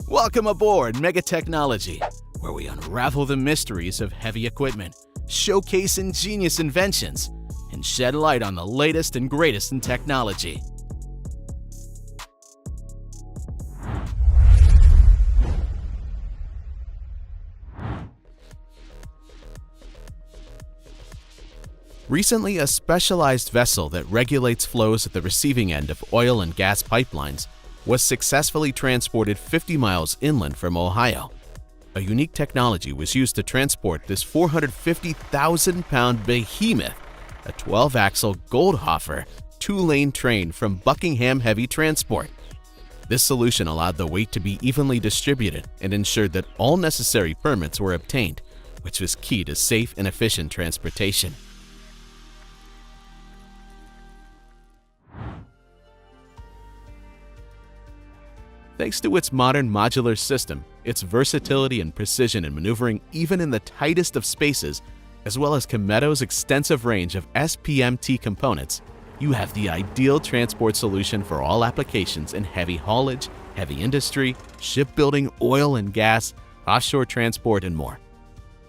Welcome aboard Mega Technology, where we unravel the mysteries of heavy equipment, showcase ingenious inventions, and shed light on the latest and greatest in technology. Recently, a specialized vessel that regulates flows at the receiving end of oil and gas pipelines was successfully transported 50 miles inland from Ohio. A unique technology was used to transport this 450,000-pound behemoth, a 12-axle Goldhofer, 2-lane train from Buckingham Heavy Transport. This solution allowed the weight to be evenly distributed and ensured that all necessary permits were obtained, which was key to safe and efficient transportation. Thanks to its modern modular system, its versatility and precision in maneuvering even in the tightest of spaces, as well as Kometo's extensive range of SPMT components, you have the ideal transport solution for all applications in heavy haulage, heavy industry, shipbuilding, oil and gas, offshore transport, and more.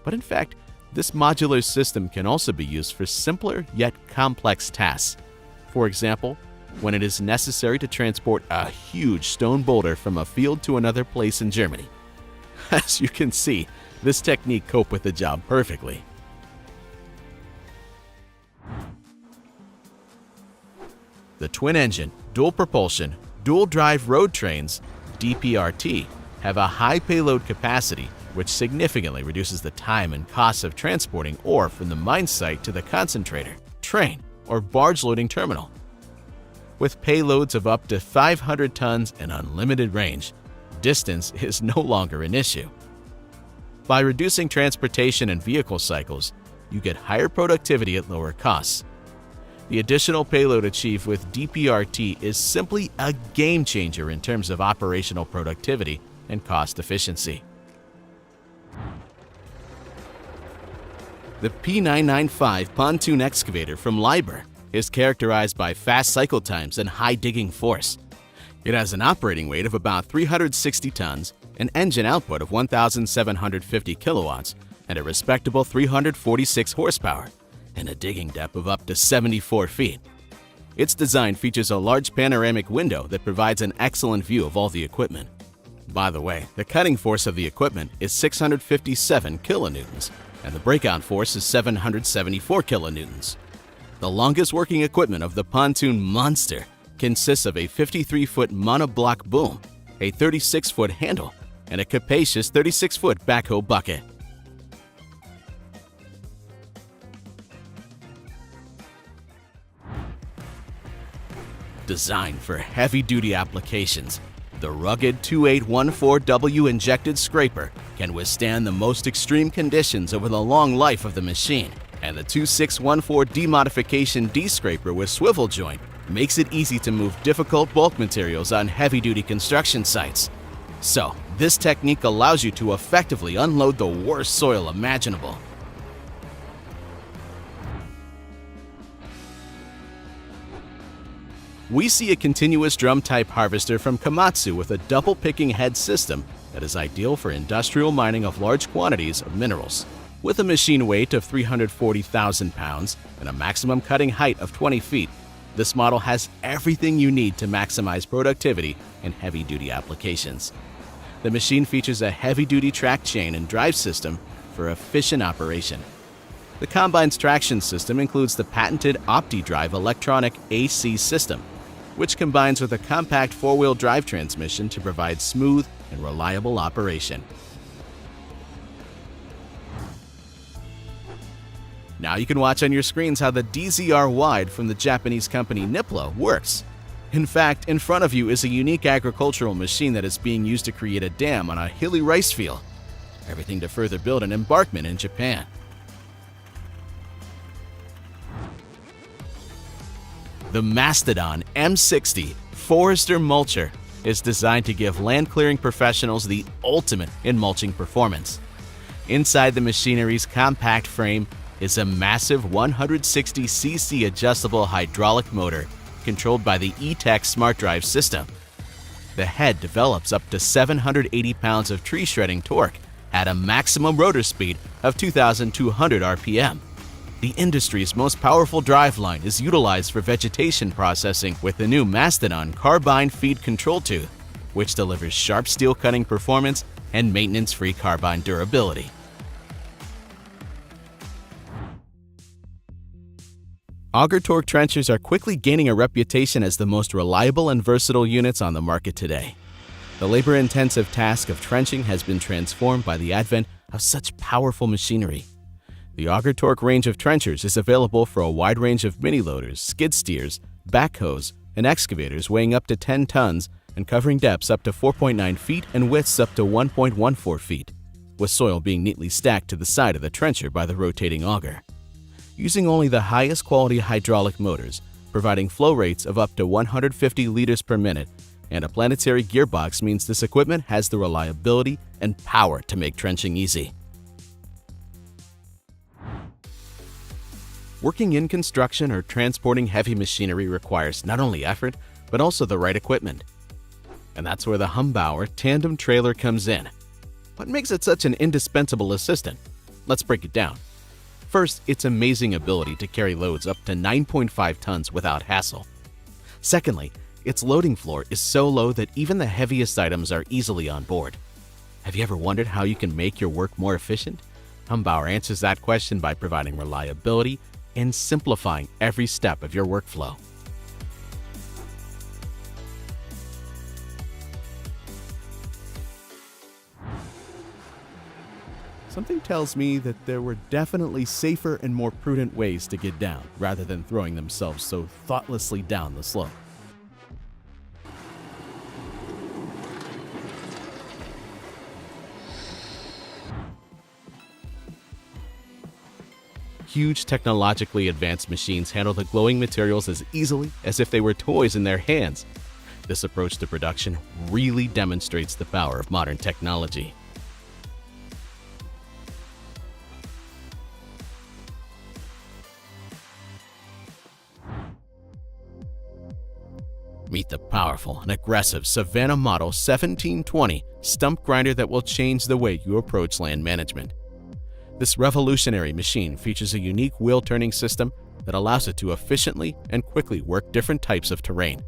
But in fact, this modular system can also be used for simpler yet complex tasks. For example, when it is necessary to transport a huge stone boulder from a field to another place in Germany. As you can see, this technique coped with the job perfectly. The twin-engine, dual-propulsion, dual-drive road trains, DPRT, have a high payload capacity, which significantly reduces the time and costs of transporting ore from the mine site to the concentrator, train, or barge loading terminal. With payloads of up to 500 tons and unlimited range, distance is no longer an issue. By reducing transportation and vehicle cycles, you get higher productivity at lower costs. The additional payload achieved with DPRT is simply a game changer in terms of operational productivity and cost efficiency. The P995 pontoon excavator from Liebherr is characterized by fast cycle times and high digging force. It has an operating weight of about 360 tons, an engine output of 1,750 kilowatts, and a respectable 346 horsepower, and a digging depth of up to 74 feet. Its design features a large panoramic window that provides an excellent view of all the equipment. By the way, the cutting force of the equipment is 657 kilonewtons, and the breakout force is 774 kilonewtons. The longest working equipment of the pontoon monster consists of a 53-foot monoblock boom, a 36-foot handle, and a capacious 36-foot backhoe bucket. Designed for heavy-duty applications, the rugged 2814W injected scraper can withstand the most extreme conditions over the long life of the machine. And the 2614D modification D-scraper with swivel joint makes it easy to move difficult bulk materials on heavy-duty construction sites. So, this technique allows you to effectively unload the worst soil imaginable. We see a continuous drum-type harvester from Komatsu with a double-picking head system that is ideal for industrial mining of large quantities of minerals. With a machine weight of 340,000 pounds and a maximum cutting height of 20 feet, this model has everything you need to maximize productivity in heavy-duty applications. The machine features a heavy-duty track chain and drive system for efficient operation. The combine's traction system includes the patented OptiDrive electronic AC system, which combines with a compact four-wheel drive transmission to provide smooth and reliable operation. Now you can watch on your screens how the DZR Wide from the Japanese company Niplo works. In fact, in front of you is a unique agricultural machine that is being used to create a dam on a hilly rice field. Everything to further build an embankment in Japan. The Mastodon M60 Forester Mulcher is designed to give land clearing professionals the ultimate in mulching performance. Inside the machinery's compact frame is a massive 160cc adjustable hydraulic motor controlled by the E-Tech Smart Drive system. The head develops up to 780 pounds of tree shredding torque at a maximum rotor speed of 2,200 RPM. The industry's most powerful driveline is utilized for vegetation processing with the new Mastodon carbine feed control tooth, which delivers sharp steel cutting performance and maintenance-free carbine durability. Auger torque trenchers are quickly gaining a reputation as the most reliable and versatile units on the market today. The labor-intensive task of trenching has been transformed by the advent of such powerful machinery. The auger torque range of trenchers is available for a wide range of mini-loaders, skid steers, backhoes, and excavators weighing up to 10 tons and covering depths up to 4.9 feet and widths up to 1.14 feet, with soil being neatly stacked to the side of the trencher by the rotating auger. Using only the highest quality hydraulic motors, providing flow rates of up to 150 liters per minute, and a planetary gearbox means this equipment has the reliability and power to make trenching easy. Working in construction or transporting heavy machinery requires not only effort, but also the right equipment. And that's where the Humbauer tandem trailer comes in. What makes it such an indispensable assistant? Let's break it down. First, its amazing ability to carry loads up to 9.5 tons without hassle. Secondly, its loading floor is so low that even the heaviest items are easily on board. Have you ever wondered how you can make your work more efficient? Humbauer answers that question by providing reliability and simplifying every step of your workflow. Something tells me that there were definitely safer and more prudent ways to get down, rather than throwing themselves so thoughtlessly down the slope. Huge technologically advanced machines handle the glowing materials as easily as if they were toys in their hands. This approach to production really demonstrates the power of modern technology. Meet the powerful and aggressive Savannah Model 1720 stump grinder that will change the way you approach land management. This revolutionary machine features a unique wheel turning system that allows it to efficiently and quickly work different types of terrain.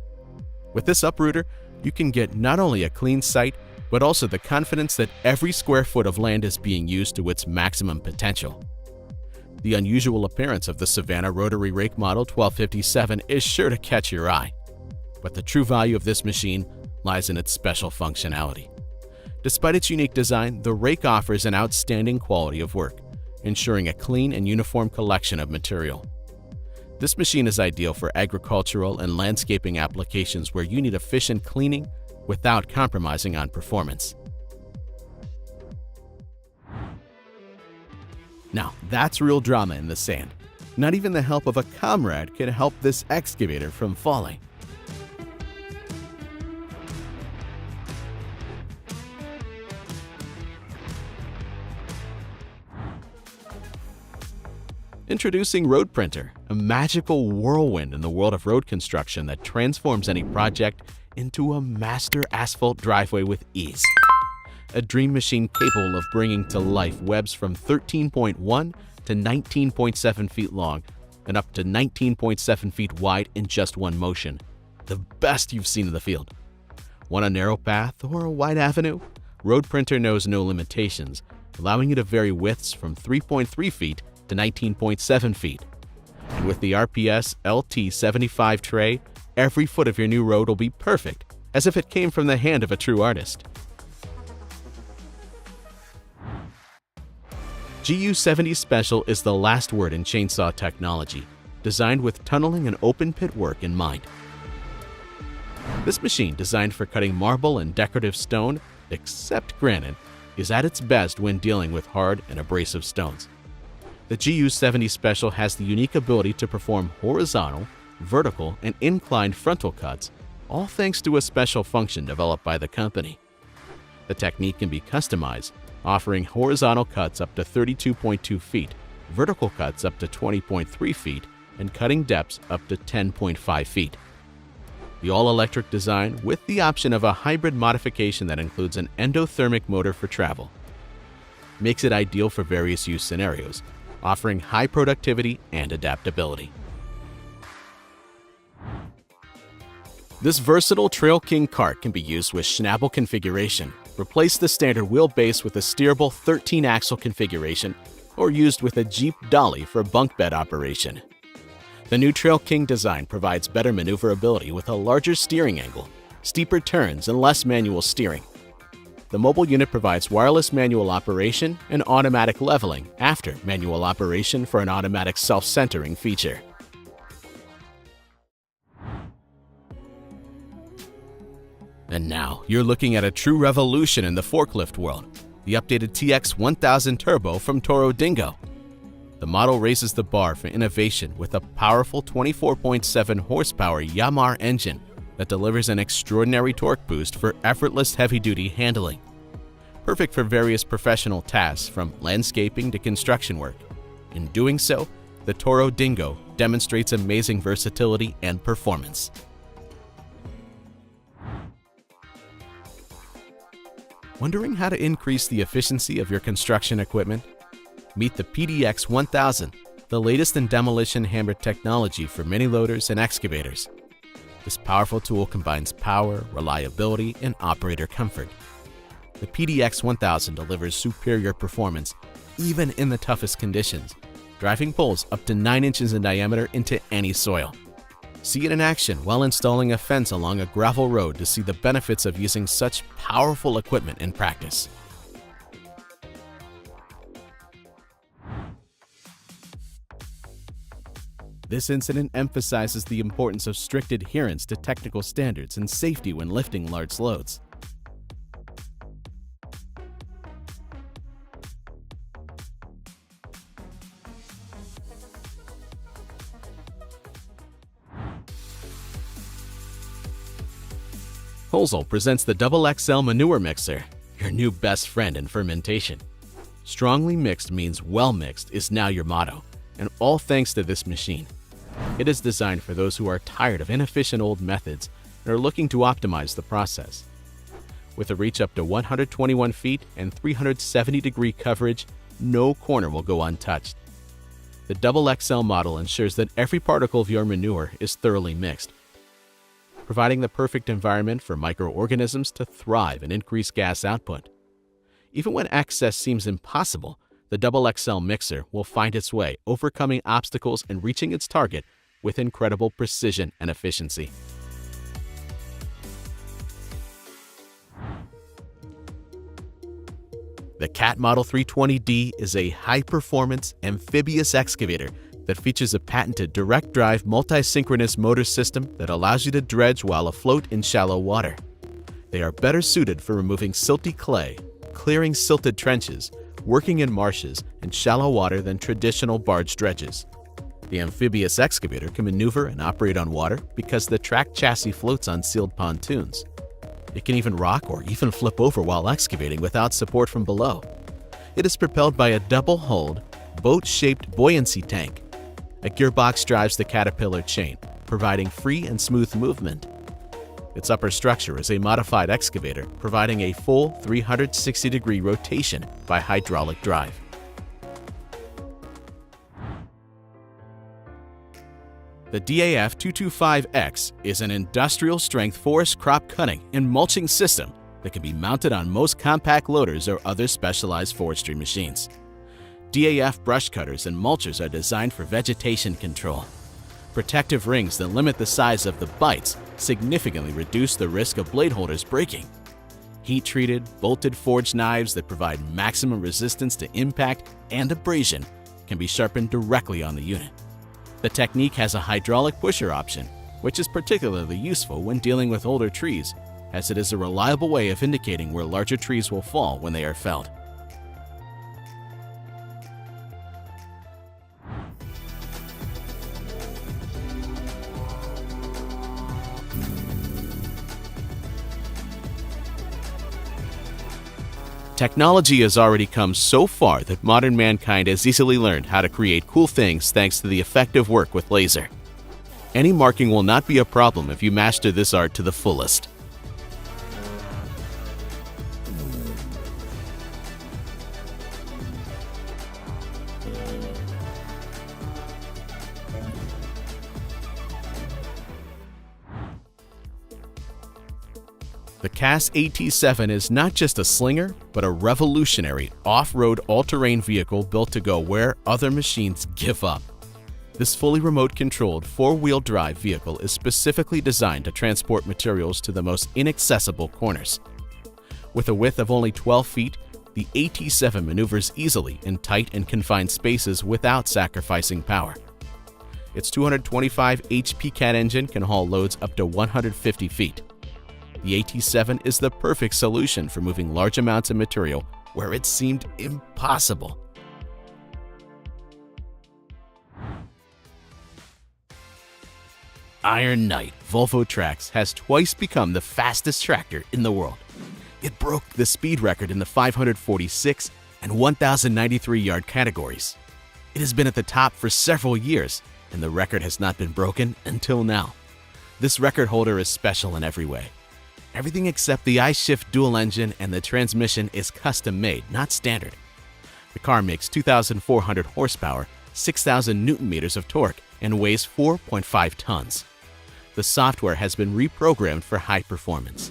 With this uprooter, you can get not only a clean sight, but also the confidence that every square foot of land is being used to its maximum potential. The unusual appearance of the Savannah rotary rake model 1257 is sure to catch your eye. But the true value of this machine lies in its special functionality. Despite its unique design, the rake offers an outstanding quality of work, ensuring a clean and uniform collection of material. This machine is ideal for agricultural and landscaping applications where you need efficient cleaning without compromising on performance. Now, that's real drama in the sand. Not even the help of a comrade can help this excavator from falling. Introducing Road Printer, a magical whirlwind in the world of road construction that transforms any project into a master asphalt driveway with ease. A dream machine capable of bringing to life webs from 13.1 to 19.7 feet long and up to 19.7 feet wide in just one motion. The best you've seen in the field. Want a narrow path or a wide avenue? Road Printer knows no limitations, allowing you to vary widths from 3.3 feet to 19.7 feet. And with the RPS LT75 tray, every foot of your new road will be perfect, as if it came from the hand of a true artist. GU70 Special is the last word in chainsaw technology, designed with tunneling and open pit work in mind. This machine, designed for cutting marble and decorative stone, except granite, is at its best when dealing with hard and abrasive stones. The GU70 Special has the unique ability to perform horizontal, vertical, and inclined frontal cuts, all thanks to a special function developed by the company. The technique can be customized, offering horizontal cuts up to 32.2 feet, vertical cuts up to 20.3 feet, and cutting depths up to 10.5 feet. The all-electric design with the option of a hybrid modification that includes an endothermic motor for travel makes it ideal for various use scenarios, offering high productivity and adaptability. This versatile Trail King cart can be used with Schnabel configuration, replace the standard wheelbase with a steerable 13-axle configuration, or used with a Jeep dolly for bunk bed operation. The new Trail King design provides better maneuverability with a larger steering angle, steeper turns, and less manual steering. The mobile unit provides wireless manual operation and automatic leveling after manual operation for an automatic self-centering feature. And now, you're looking at a true revolution in the forklift world, the updated TX1000 Turbo from Toro Dingo. The model raises the bar for innovation with a powerful 24.7 horsepower Yamaha engine that delivers an extraordinary torque boost for effortless heavy-duty handling. Perfect for various professional tasks from landscaping to construction work. In doing so, the Toro Dingo demonstrates amazing versatility and performance. Wondering how to increase the efficiency of your construction equipment? Meet the PDX 1000, the latest in demolition hammer technology for mini loaders and excavators. This powerful tool combines power, reliability, and operator comfort. The PDX 1000 delivers superior performance even in the toughest conditions, driving poles up to 9 inches in diameter into any soil. See it in action while installing a fence along a gravel road to see the benefits of using such powerful equipment in practice. This incident emphasizes the importance of strict adherence to technical standards and safety when lifting large loads. Holzel presents the XXL Manure Mixer, your new best friend in fermentation. Strongly mixed means well mixed is now your motto, and all thanks to this machine. It is designed for those who are tired of inefficient old methods and are looking to optimize the process. With a reach up to 121 feet and 370-degree coverage, no corner will go untouched. The XXL model ensures that every particle of your manure is thoroughly mixed, providing the perfect environment for microorganisms to thrive and increase gas output. Even when access seems impossible, the XXL mixer will find its way, overcoming obstacles and reaching its target with incredible precision and efficiency. The CAT Model 320D is a high-performance amphibious excavator that features a patented direct-drive multi-synchronous motor system that allows you to dredge while afloat in shallow water. They are better suited for removing silty clay, clearing silted trenches, working in marshes and shallow water than traditional barge dredges. The amphibious excavator can maneuver and operate on water because the track chassis floats on sealed pontoons. It can even rock or even flip over while excavating without support from below. It is propelled by a double-hulled, boat-shaped buoyancy tank. A gearbox drives the Caterpillar chain, providing free and smooth movement. Its upper structure is a modified excavator, providing a full 360-degree rotation by hydraulic drive. The DAF 225X is an industrial-strength forest crop cutting and mulching system that can be mounted on most compact loaders or other specialized forestry machines. DAF brush cutters and mulchers are designed for vegetation control. Protective rings that limit the size of the bites significantly reduce the risk of blade holders breaking. Heat-treated, bolted forged knives that provide maximum resistance to impact and abrasion can be sharpened directly on the unit. The technique has a hydraulic pusher option, which is particularly useful when dealing with older trees, as it is a reliable way of indicating where larger trees will fall when they are felled. Technology has already come so far that modern mankind has easily learned how to create cool things thanks to the effective work with laser. Any marking will not be a problem if you master this art to the fullest. The CAS AT7 is not just a slinger, but a revolutionary off-road all-terrain vehicle built to go where other machines give up. This fully remote-controlled four-wheel drive vehicle is specifically designed to transport materials to the most inaccessible corners. With a width of only 12 feet, the AT7 maneuvers easily in tight and confined spaces without sacrificing power. Its 225 HP Cat engine can haul loads up to 150 feet. The AT7 is the perfect solution for moving large amounts of material where it seemed impossible. Iron Knight Volvo Trax has twice become the fastest tractor in the world. It broke the speed record in the 546 and 1093 yard categories. It has been at the top for several years, and the record has not been broken until now. This record holder is special in every way. Everything except the I-Shift dual engine and the transmission is custom-made, not standard. The car makes 2,400 horsepower, 6,000 newton-meters of torque, and weighs 4.5 tons. The software has been reprogrammed for high performance.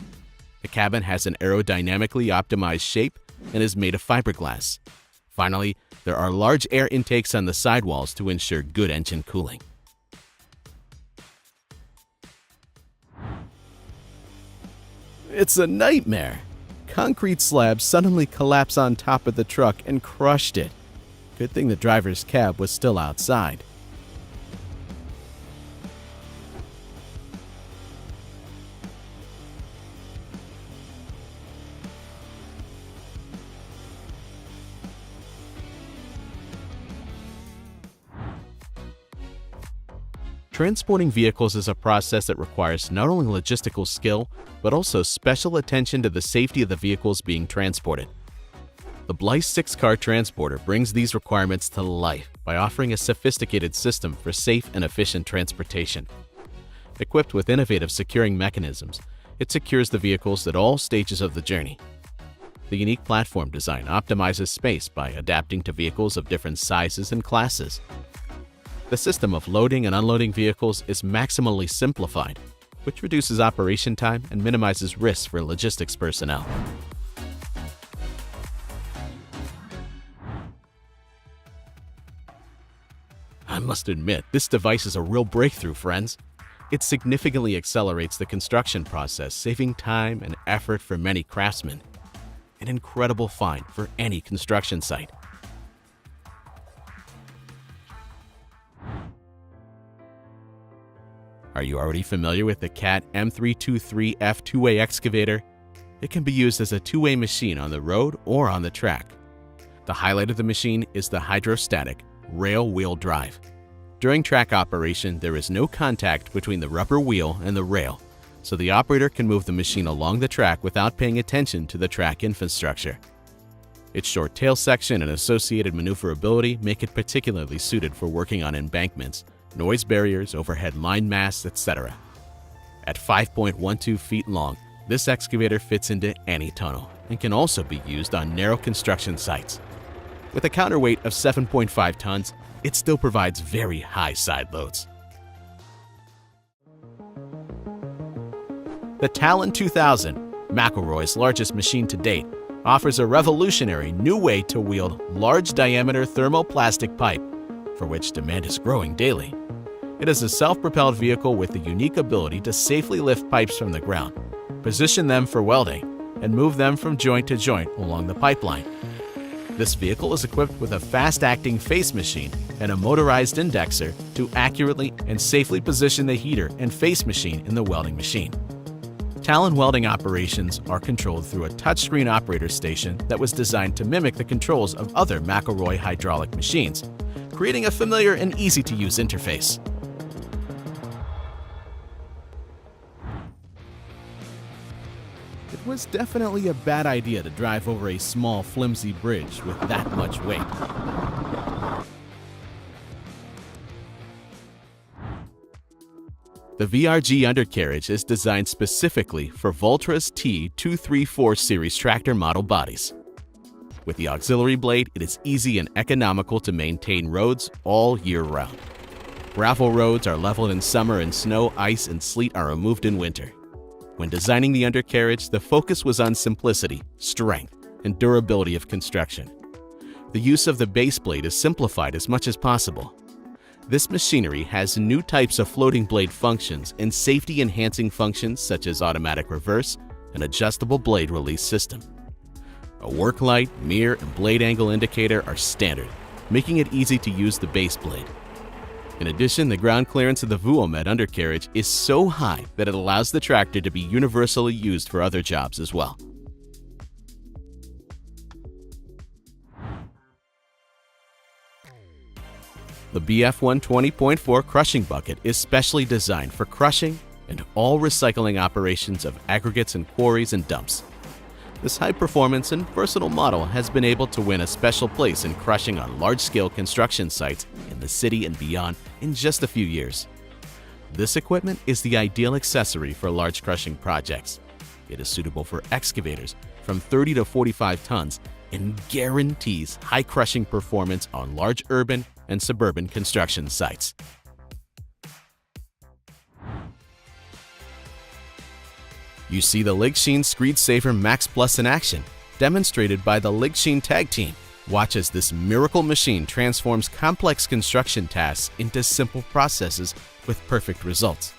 The cabin has an aerodynamically optimized shape and is made of fiberglass. Finally, there are large air intakes on the sidewalls to ensure good engine cooling. It's a nightmare. Concrete slabs suddenly collapsed on top of the truck and crushed it. Good thing the driver's cab was still outside. Transporting vehicles is a process that requires not only logistical skill, but also special attention to the safety of the vehicles being transported. The Blythe 6-car transporter brings these requirements to life by offering a sophisticated system for safe and efficient transportation. Equipped with innovative securing mechanisms, it secures the vehicles at all stages of the journey. The unique platform design optimizes space by adapting to vehicles of different sizes and classes. The system of loading and unloading vehicles is maximally simplified, which reduces operation time and minimizes risks for logistics personnel. I must admit, this device is a real breakthrough, friends. It significantly accelerates the construction process, saving time and effort for many craftsmen. An incredible find for any construction site. Are you already familiar with the CAT M323F two-way excavator? It can be used as a two-way machine on the road or on the track. The highlight of the machine is the hydrostatic rail-wheel drive. During track operation, there is no contact between the rubber wheel and the rail, so the operator can move the machine along the track without paying attention to the track infrastructure. Its short tail section and associated maneuverability make it particularly suited for working on embankments, noise barriers, overhead line masts, etc. At 5.12 feet long, this excavator fits into any tunnel and can also be used on narrow construction sites. With a counterweight of 7.5 tons, it still provides very high side loads. The Talon 2000, McElroy's largest machine to date, offers a revolutionary new way to wield large-diameter thermoplastic pipe, for which demand is growing daily. It is a self-propelled vehicle with the unique ability to safely lift pipes from the ground, position them for welding, and move them from joint to joint along the pipeline. This vehicle is equipped with a fast-acting face machine and a motorized indexer to accurately and safely position the heater and face machine in the welding machine. Talon welding operations are controlled through a touchscreen operator station that was designed to mimic the controls of other McElroy hydraulic machines, creating a familiar and easy-to-use interface. It was definitely a bad idea to drive over a small, flimsy bridge with that much weight. The VRG undercarriage is designed specifically for Valtra's T234 series tractor model bodies. With the auxiliary blade, it is easy and economical to maintain roads all year round. Gravel roads are leveled in summer and snow, ice, and sleet are removed in winter. When designing the undercarriage, the focus was on simplicity, strength, and durability of construction. The use of the base blade is simplified as much as possible. This machinery has new types of floating blade functions and safety-enhancing functions such as automatic reverse and adjustable blade release system. A work light, mirror, and blade angle indicator are standard, making it easy to use the base blade. In addition, the ground clearance of the Vuomed undercarriage is so high that it allows the tractor to be universally used for other jobs as well. The BF 120.4 crushing bucket is specially designed for crushing and all recycling operations of aggregates in quarries and dumps. This high-performance and versatile model has been able to win a special place in crushing on large-scale construction sites in the city and beyond in just a few years. This equipment is the ideal accessory for large crushing projects. It is suitable for excavators from 30 to 45 tons and guarantees high crushing performance on large urban and suburban construction sites. You see the Ligshin Screed Saver Max Plus in action, demonstrated by the Ligshin Tag Team. Watch as this miracle machine transforms complex construction tasks into simple processes with perfect results.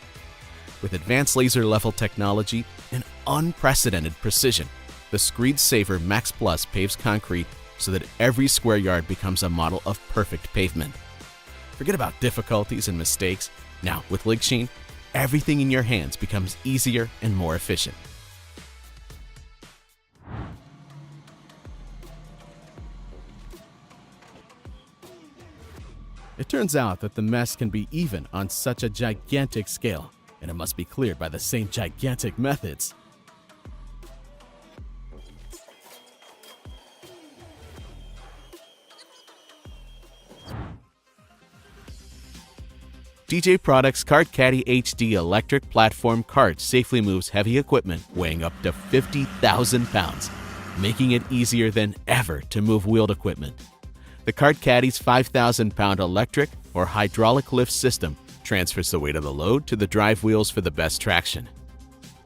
With advanced laser level technology and unprecedented precision, the Screed Saver Max Plus paves concrete so that every square yard becomes a model of perfect pavement. Forget about difficulties and mistakes. Now, with Ligshin, everything in your hands becomes easier and more efficient. It turns out that the mess can be even on such a gigantic scale, and it must be cleared by the same gigantic methods. DJ Products Cart Caddy HD electric platform cart safely moves heavy equipment weighing up to 50,000 pounds, making it easier than ever to move wheeled equipment. The Cart Caddy's 5,000-pound electric or hydraulic lift system transfers the weight of the load to the drive wheels for the best traction.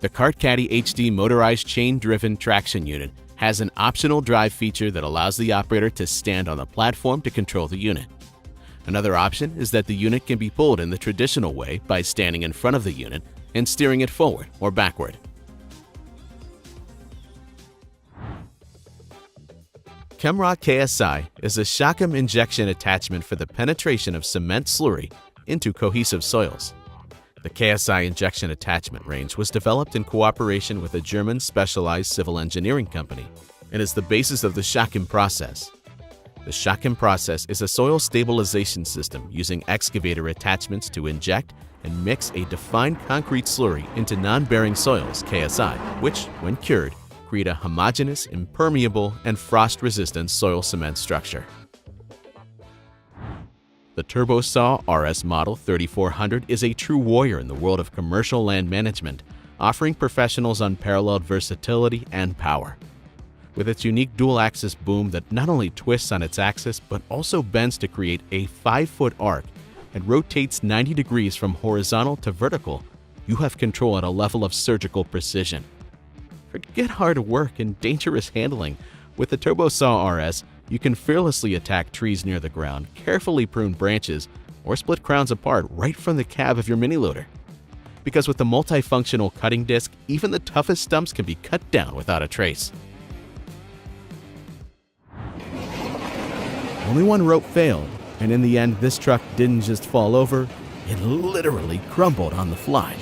The Cart Caddy HD motorized chain-driven traction unit has an optional drive feature that allows the operator to stand on the platform to control the unit. Another option is that the unit can be pulled in the traditional way by standing in front of the unit and steering it forward or backward. Chemrock KSI is a Shockum injection attachment for the penetration of cement slurry into cohesive soils. The KSI injection attachment range was developed in cooperation with a German specialized civil engineering company and is the basis of the Shockum process. The Shockum process is a soil stabilization system using excavator attachments to inject and mix a defined concrete slurry into non-bearing soils, KSI, which, when cured, create a homogeneous, impermeable, and frost-resistant soil cement structure. The TurboSaw RS Model 3400 is a true warrior in the world of commercial land management, offering professionals unparalleled versatility and power. With its unique dual-axis boom that not only twists on its axis but also bends to create a 5-foot arc and rotates 90 degrees from horizontal to vertical, you have control at a level of surgical precision. Forget hard work and dangerous handling. With the TurboSaw RS, you can fearlessly attack trees near the ground, carefully prune branches, or split crowns apart right from the cab of your mini-loader. Because with the multifunctional cutting disc, even the toughest stumps can be cut down without a trace. Only one rope failed, and in the end, this truck didn't just fall over, it literally crumbled on the fly.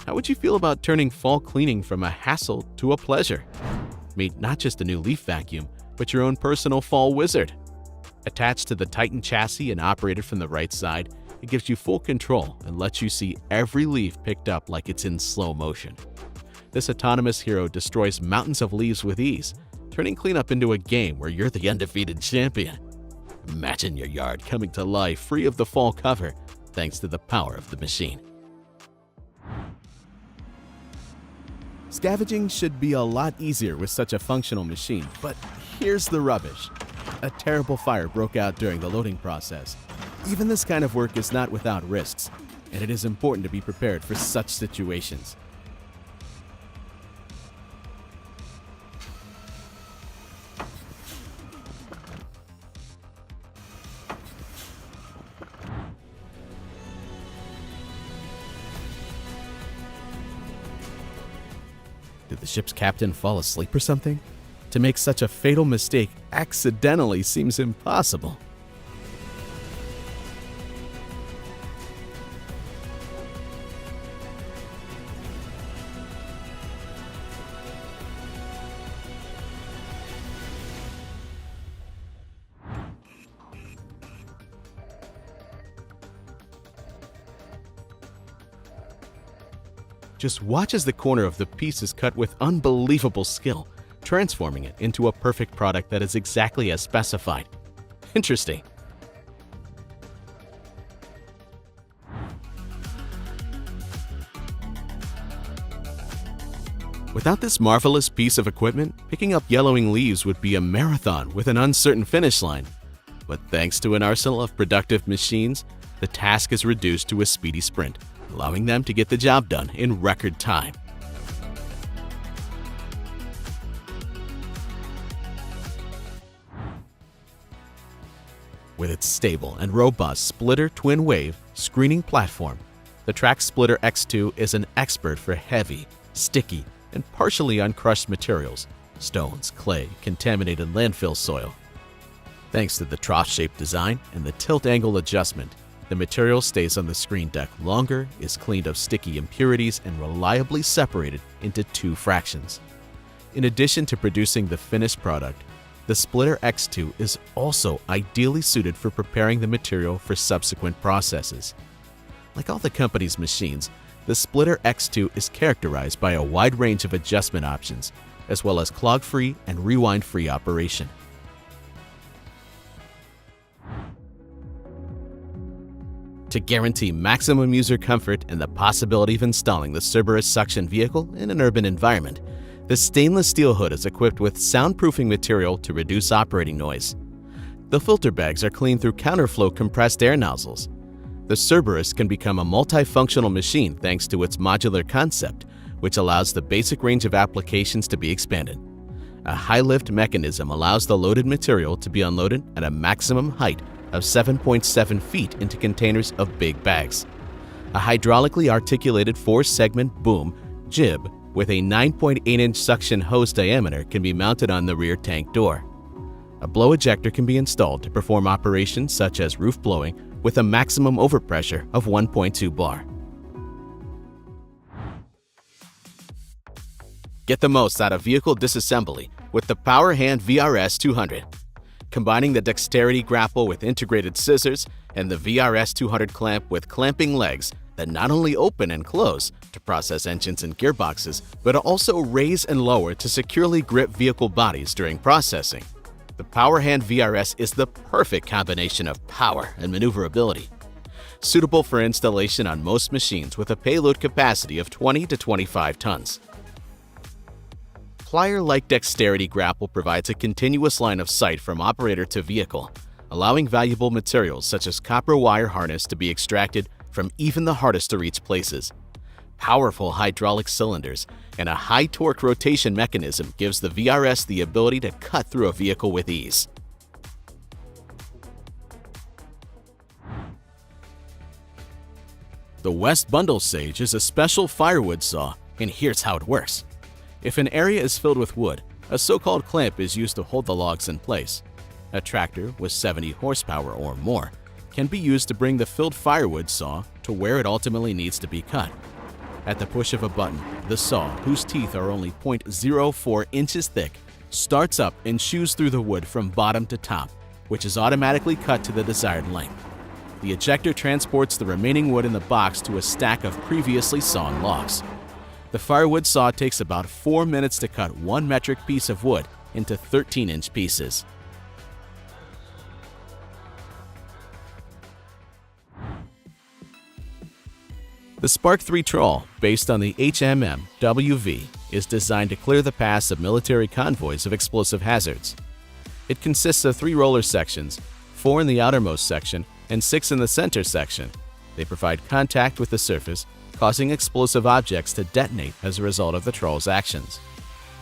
How would you feel about turning fall cleaning from a hassle to a pleasure? Meet not just a new leaf vacuum, but your own personal fall wizard. Attached to the Titan chassis and operated from the right side, It gives you full control and lets you see every leaf picked up like it's in slow motion. This autonomous hero destroys mountains of leaves with ease, turning cleanup into a game where you're the undefeated champion. Imagine your yard coming to life free of the fall cover thanks to the power of the machine. Scavenging should be a lot easier with such a functional machine, but here's the rubbish. A terrible fire broke out during the loading process. Even this kind of work is not without risks, and it is important to be prepared for such situations. Did the ship's captain fall asleep or something? To make such a fatal mistake accidentally seems impossible. Just watch as the corner of the piece is cut with unbelievable skill, transforming it into a perfect product that is exactly as specified. Interesting. Without this marvelous piece of equipment, picking up yellowing leaves would be a marathon with an uncertain finish line. But thanks to an arsenal of productive machines, the task is reduced to a speedy sprint, allowing them to get the job done in record time. With its stable and robust splitter twin wave screening platform, the Track Splitter X2 is an expert for heavy, sticky, and partially uncrushed materials, stones, clay, contaminated landfill soil. Thanks to the trough-shaped design and the tilt angle adjustment, the material stays on the screen deck longer, is cleaned of sticky impurities, and reliably separated into 2 fractions. In addition to producing the finished product, the Splitter X2 is also ideally suited for preparing the material for subsequent processes. Like all the company's machines, the Splitter X2 is characterized by a wide range of adjustment options, as well as clog-free and rewind-free operation. To guarantee maximum user comfort and the possibility of installing the Cerberus suction vehicle in an urban environment, the stainless steel hood is equipped with soundproofing material to reduce operating noise. The filter bags are cleaned through counterflow compressed air nozzles. The Cerberus can become a multifunctional machine thanks to its modular concept, which allows the basic range of applications to be expanded. A high-lift mechanism allows the loaded material to be unloaded at a maximum height of 7.7 feet into containers of big bags. A hydraulically articulated 4-segment boom jib with a 9.8-inch suction hose diameter can be mounted on the rear tank door. A blow ejector can be installed to perform operations such as roof blowing with a maximum overpressure of 1.2 bar. Get the most out of vehicle disassembly with the Power Hand VRS 200. Combining the dexterity grapple with integrated scissors and the VRS 200 clamp with clamping legs that not only open and close to process engines and gearboxes, but also raise and lower to securely grip vehicle bodies during processing. The Power Hand VRS is the perfect combination of power and maneuverability. Suitable for installation on most machines with a payload capacity of 20 to 25 tons. Plier-like dexterity grapple provides a continuous line of sight from operator to vehicle, allowing valuable materials such as copper wire harness to be extracted from even the hardest-to-reach places. Powerful hydraulic cylinders and a high-torque rotation mechanism gives the VRS the ability to cut through a vehicle with ease. The West Bundle Sage is a special firewood saw, and here's how it works. If an area is filled with wood, a so-called clamp is used to hold the logs in place. A tractor with 70 horsepower or more can be used to bring the filled firewood saw to where it ultimately needs to be cut. At the push of a button, the saw, whose teeth are only 0.04 inches thick, starts up and chews through the wood from bottom to top, which is automatically cut to the desired length. The ejector transports the remaining wood in the box to a stack of previously sawn logs. The firewood saw takes about 4 minutes to cut 1 metric piece of wood into 13-inch pieces. The Spark 3 trawl, based on the HMM-WV, is designed to clear the paths of military convoys of explosive hazards. It consists of 3 roller sections, 4 in the outermost section and 6 in the center section. They provide contact with the surface, causing explosive objects to detonate as a result of the trawl's actions.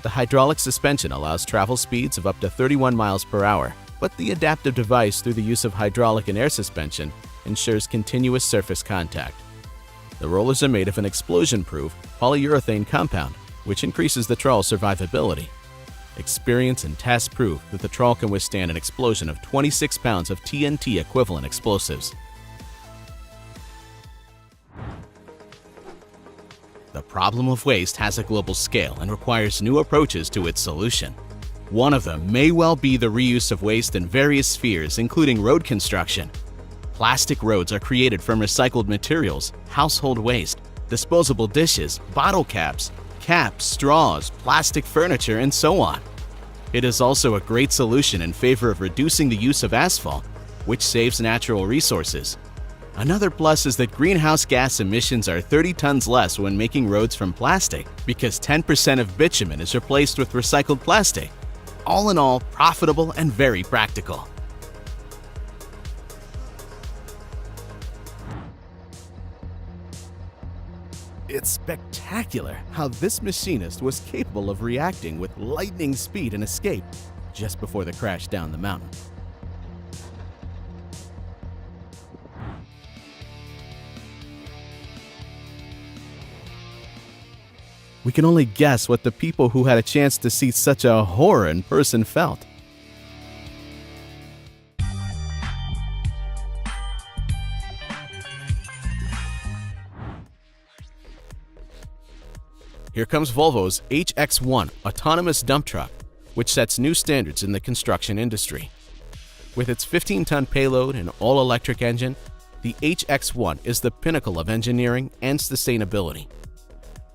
The hydraulic suspension allows travel speeds of up to 31 miles per hour, but the adaptive device, through the use of hydraulic and air suspension, ensures continuous surface contact. The rollers are made of an explosion-proof polyurethane compound, which increases the trawl's survivability. Experience and tests prove that the trawl can withstand an explosion of 26 pounds of TNT equivalent explosives. The problem of waste has a global scale and requires new approaches to its solution. One of them may well be the reuse of waste in various spheres, including road construction. Plastic roads are created from recycled materials, household waste, disposable dishes, bottle caps, straws, plastic furniture, and so on. It is also a great solution in favor of reducing the use of asphalt, which saves natural resources. Another plus is that greenhouse gas emissions are 30 tons less when making roads from plastic, because 10% of bitumen is replaced with recycled plastic. All in all, profitable and very practical. It's spectacular how this machinist was capable of reacting with lightning speed and escape just before the crash down the mountain. We can only guess what the people who had a chance to see such a horror in person felt. Here comes Volvo's HX1 autonomous dump truck, which sets new standards in the construction industry. With its 15-ton payload and all-electric engine, the HX1 is the pinnacle of engineering and sustainability.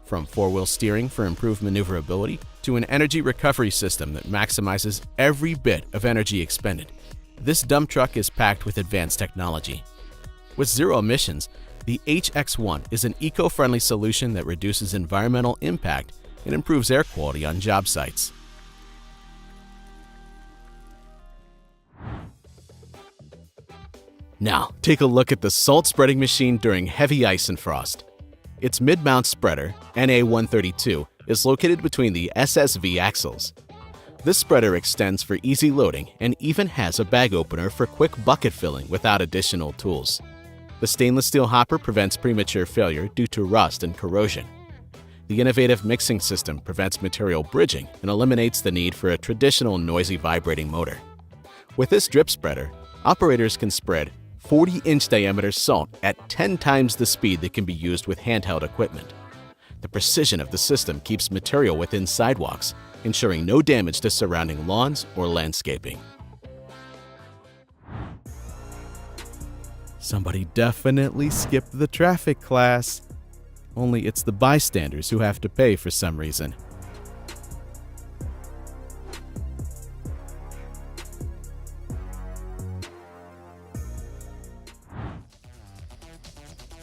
From four-wheel steering for improved maneuverability to an energy recovery system that maximizes every bit of energy expended, this dump truck is packed with advanced technology. With zero emissions, the HX1 is an eco-friendly solution that reduces environmental impact and improves air quality on job sites. Now, take a look at the salt spreading machine during heavy ice and frost. Its mid-mount spreader, NA132, is located between the SSV axles. This spreader extends for easy loading and even has a bag opener for quick bucket filling without additional tools. The stainless steel hopper prevents premature failure due to rust and corrosion. The innovative mixing system prevents material bridging and eliminates the need for a traditional noisy vibrating motor. With this drip spreader, operators can spread 40-inch diameter salt at 10 times the speed that can be used with handheld equipment. The precision of the system keeps material within sidewalks, ensuring no damage to surrounding lawns or landscaping. Somebody definitely skipped the traffic class. Only it's the bystanders who have to pay for some reason.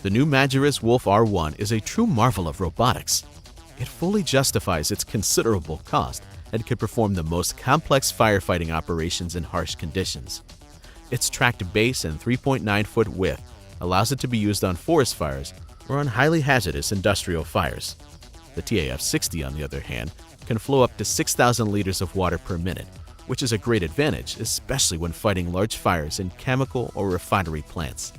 The new Majoris Wolf R1 is a true marvel of robotics. It fully justifies its considerable cost and can perform the most complex firefighting operations in harsh conditions. Its tracked base and 3.9-foot width allows it to be used on forest fires or on highly hazardous industrial fires. The TAF-60, on the other hand, can flow up to 6,000 liters of water per minute, which is a great advantage, especially when fighting large fires in chemical or refinery plants.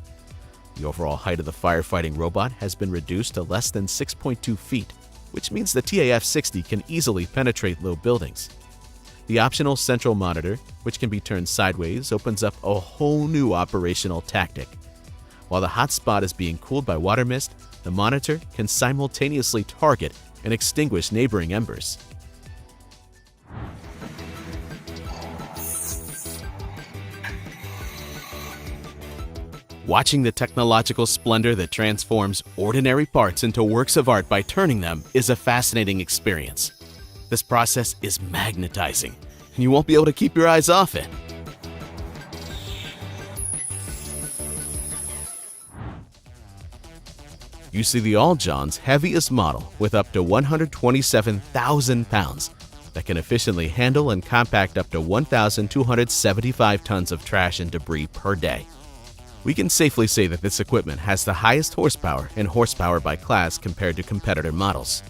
The overall height of the firefighting robot has been reduced to less than 6.2 feet, which means the TAF-60 can easily penetrate low buildings. The optional central monitor, which can be turned sideways, opens up a whole new operational tactic. While the hot spot is being cooled by water mist, the monitor can simultaneously target and extinguish neighboring embers. Watching the technological splendor that transforms ordinary parts into works of art by turning them is a fascinating experience. This process is magnetizing, and you won't be able to keep your eyes off it. You see the All-John's heaviest model with up to 127,000 pounds that can efficiently handle and compact up to 1,275 tons of trash and debris per day. We can safely say that this equipment has the highest horsepower and horsepower by class compared to competitor models.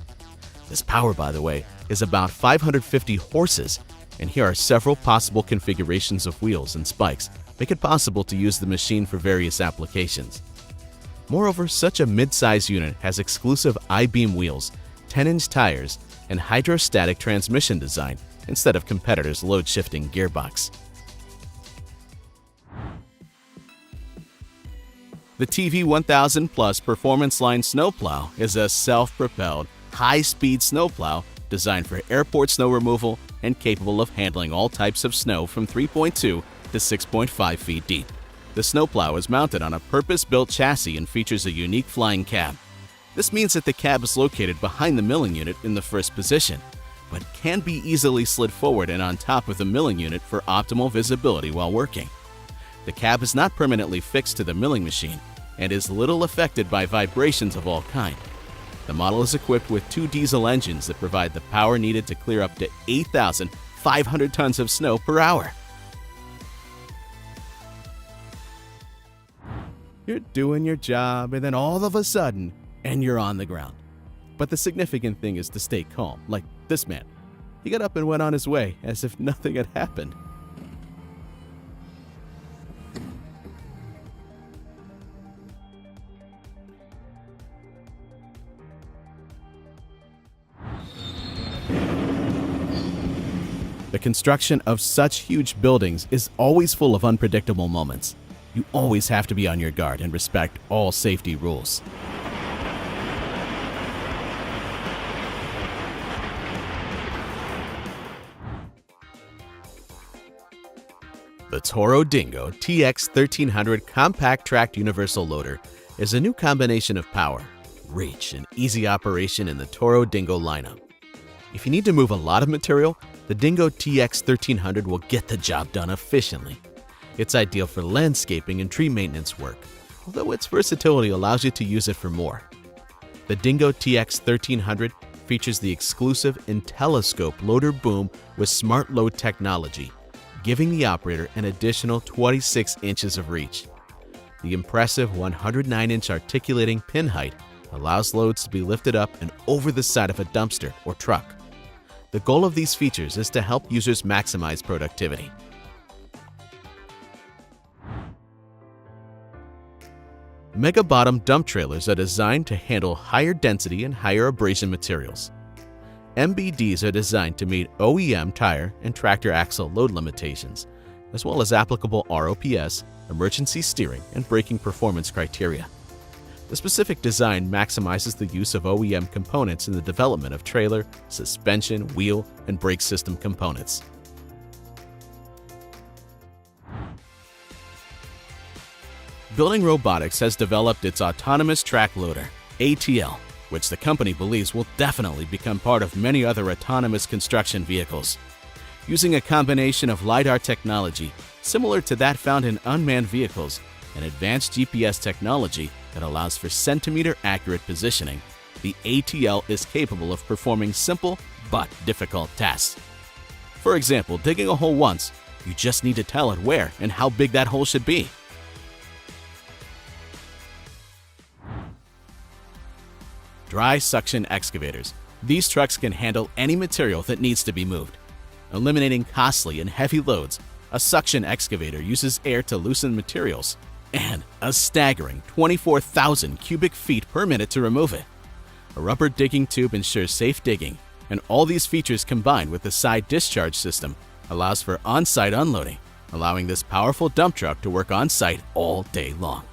This power, by the way, is about 550 horses, and here are several possible configurations of wheels and spikes make it possible to use the machine for various applications. Moreover, such a mid-size unit has exclusive I-beam wheels, 10-inch tires, and hydrostatic transmission design instead of competitors' load-shifting gearbox. The TV1000 Plus Performance Line snowplow is a self-propelled, high-speed snowplow designed for airport snow removal and capable of handling all types of snow from 3.2 to 6.5 feet deep. The snowplow is mounted on a purpose-built chassis and features a unique flying cab. This means that the cab is located behind the milling unit in the first position, but can be easily slid forward and on top of the milling unit for optimal visibility while working. The cab is not permanently fixed to the milling machine and is little affected by vibrations of all kind. The model is equipped with 2 diesel engines that provide the power needed to clear up to 8,500 tons of snow per hour. You're doing your job, and then all of a sudden, you're on the ground. But the significant thing is to stay calm, like this man. He got up and went on his way as if nothing had happened. The construction of such huge buildings is always full of unpredictable moments. You always have to be on your guard and respect all safety rules. The Toro Dingo TX1300 Compact Tracked Universal Loader is a new combination of power, reach, and easy operation in the Toro Dingo lineup. If you need to move a lot of material, the Dingo TX1300 will get the job done efficiently. It's ideal for landscaping and tree maintenance work, although its versatility allows you to use it for more. The Dingo TX1300 features the exclusive IntelliScope loader boom with smart load technology, giving the operator an additional 26 inches of reach. The impressive 109-inch articulating pin height allows loads to be lifted up and over the side of a dumpster or truck. The goal of these features is to help users maximize productivity. Mega bottom dump trailers are designed to handle higher density and higher abrasion materials. MBDs are designed to meet OEM tire and tractor axle load limitations, as well as applicable ROPS, emergency steering, and braking performance criteria. The specific design maximizes the use of OEM components in the development of trailer, suspension, wheel, and brake system components. Building Robotics has developed its autonomous track loader, ATL, which the company believes will definitely become part of many other autonomous construction vehicles. Using a combination of LiDAR technology, similar to that found in unmanned vehicles, and advanced GPS technology that allows for centimeter-accurate positioning, the ATL is capable of performing simple but difficult tasks. For example, digging a hole once, you just need to tell it where and how big that hole should be. Dry suction excavators. These trucks can handle any material that needs to be moved. Eliminating costly and heavy loads, a suction excavator uses air to loosen materials, and a staggering 24,000 cubic feet per minute to remove it. A rubber digging tube ensures safe digging, and all these features combined with the side discharge system allows for on-site unloading, allowing this powerful dump truck to work on-site all day long.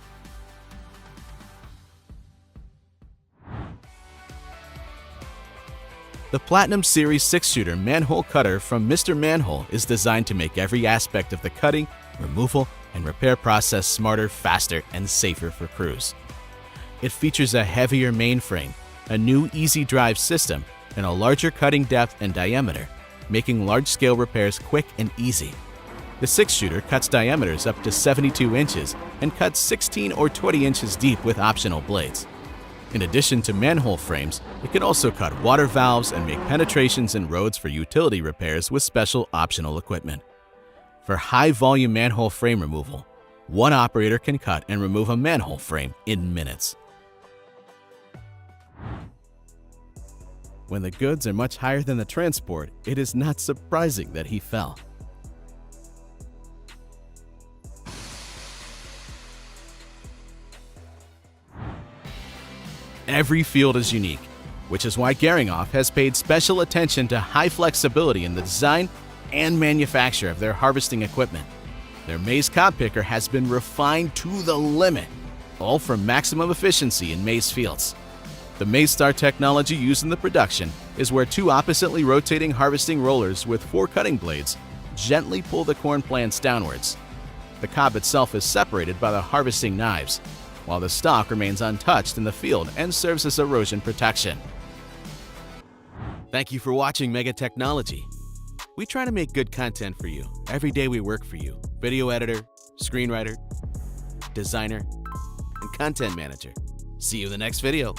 The Platinum Series 6-shooter manhole cutter from Mr. Manhole is designed to make every aspect of the cutting, removal, and repair process smarter, faster, and safer for crews. It features a heavier mainframe, a new easy drive system, and a larger cutting depth and diameter, making large-scale repairs quick and easy. The 6-shooter cuts diameters up to 72 inches and cuts 16 or 20 inches deep with optional blades. In addition to manhole frames, it can also cut water valves and make penetrations in roads for utility repairs with special optional equipment. For high-volume manhole frame removal, one operator can cut and remove a manhole frame in minutes. When the goods are much higher than the transport, it is not surprising that he fell. Every field is unique, which is why Geringoff has paid special attention to high flexibility in the design and manufacture of their harvesting equipment. Their maize cob picker has been refined to the limit, all for maximum efficiency in maize fields. The MaizeStar technology used in the production is where two oppositely rotating harvesting rollers with 4 cutting blades gently pull the corn plants downwards. The cob itself is separated by the harvesting knives, while the stalk remains untouched in the field and serves as erosion protection. Thank you for watching Mega Technology. We try to make good content for you every day we work for you. Video editor, screenwriter, designer, and content manager. See you in the next video.